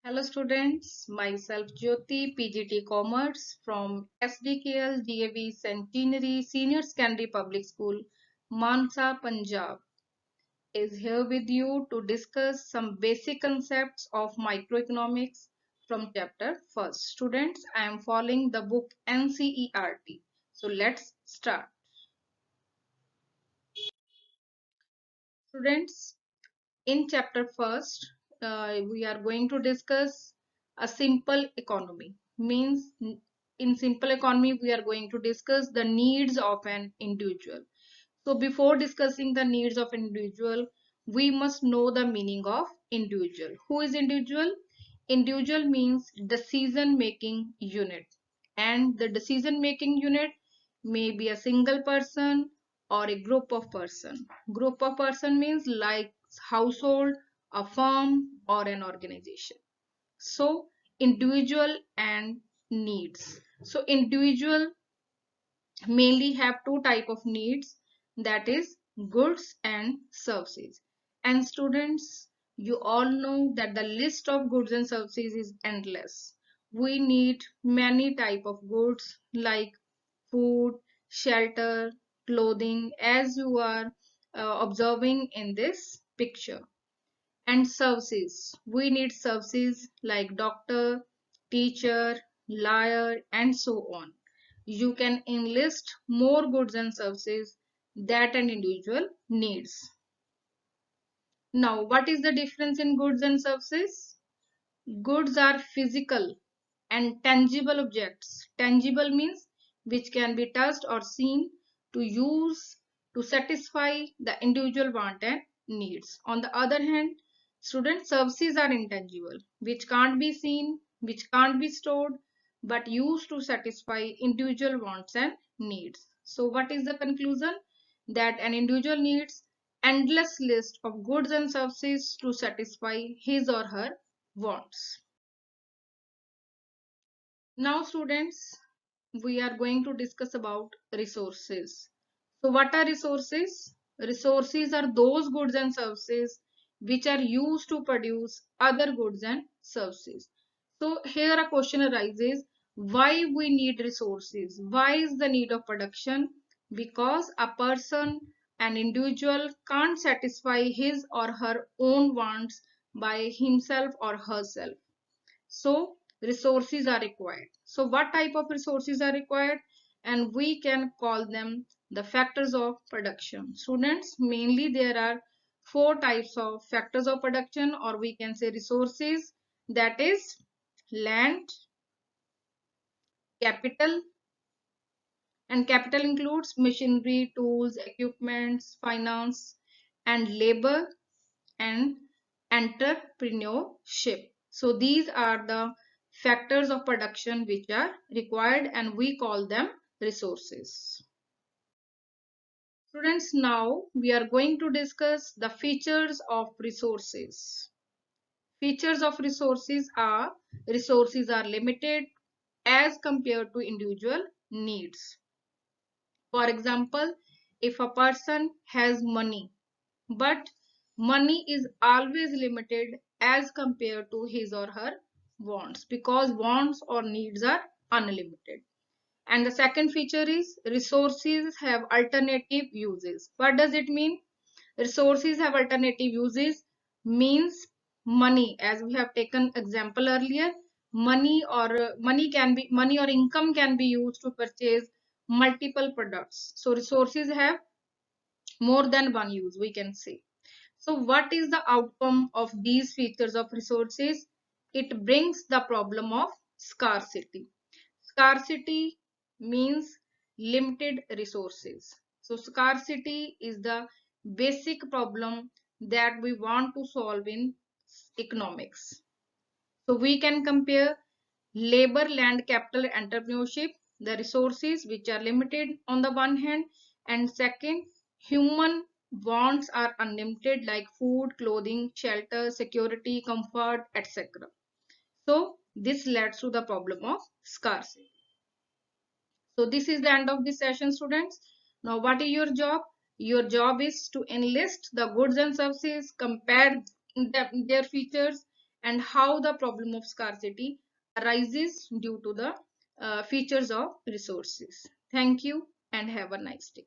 Hello students, myself Jyoti, PGT Commerce from SDKL DAV Centenary Senior Secondary Public School, Mansa, Punjab, is here with you to discuss some basic concepts of microeconomics from chapter first. Students, I am following the book NCERT. So let's start. Students, in chapter first, we are going to discuss a simple economy. Means in simple economy, we are going to discuss the needs of an individual. So before discussing the needs of individual, we must know the meaning of individual. Who is individual? Individual means decision making unit, and the decision making unit may be a single person or a group of person. Group of person means like household, a firm, or an organization. So individual and needs. So individual mainly have two type of needs, that is goods and services. And students, you all know that the list of goods and services is endless. We need many type of goods like food, shelter, clothing, as you are observing in this picture. And services, we need services like doctor, teacher, lawyer, and so on. You can enlist more goods and services that an individual needs. Now, what is the difference in goods and services? Goods are physical and tangible objects. Tangible means which can be touched or seen to use to satisfy the individual want and needs. On the other hand, student services are intangible, which can't be seen, which can't be stored, but used to satisfy individual wants and needs. So what is the conclusion? That an individual needs endless list of goods and services to satisfy his or her wants. Now students, we are going to discuss about resources. So what are resources? Resources are those goods and services which are used to produce other goods and services. So here a question arises, why we need resources? Why is the need of production? Because a person, an individual can't satisfy his or her own wants by himself or herself. So resources are required. So what type of resources are required? And we can call them the factors of production. Students, mainly there are four types of factors of production, or we can say resources, that is land, capital, and capital includes machinery, tools, equipments, finance, and labor, and entrepreneurship. So these are the factors of production which are required, and we call them resources. Students, now we are going to discuss the features of resources. Features of resources are limited as compared to individual needs. For example, if a person has money, but money is always limited as compared to his or her wants, because wants or needs are unlimited. And the second feature is resources have alternative uses. What does it mean? Resources have alternative uses means money, as we have taken example earlier, money or income can be used to purchase multiple products. So resources have more than one use, we can say. So what is the outcome of these features of resources? It brings the problem of scarcity. Scarcity means limited resources. So scarcity is the basic problem that we want to solve in economics. So we can compare labor, land, capital, entrepreneurship, the resources which are limited on the one hand, and second, human wants are unlimited like food, clothing, shelter, security, comfort, etc. So this leads to the problem of scarcity. So this is the end of this session, students. Now what is your job? Your job is to enlist the goods and services, compare their features, and how the problem of scarcity arises due to the features of resources. Thank you and have a nice day.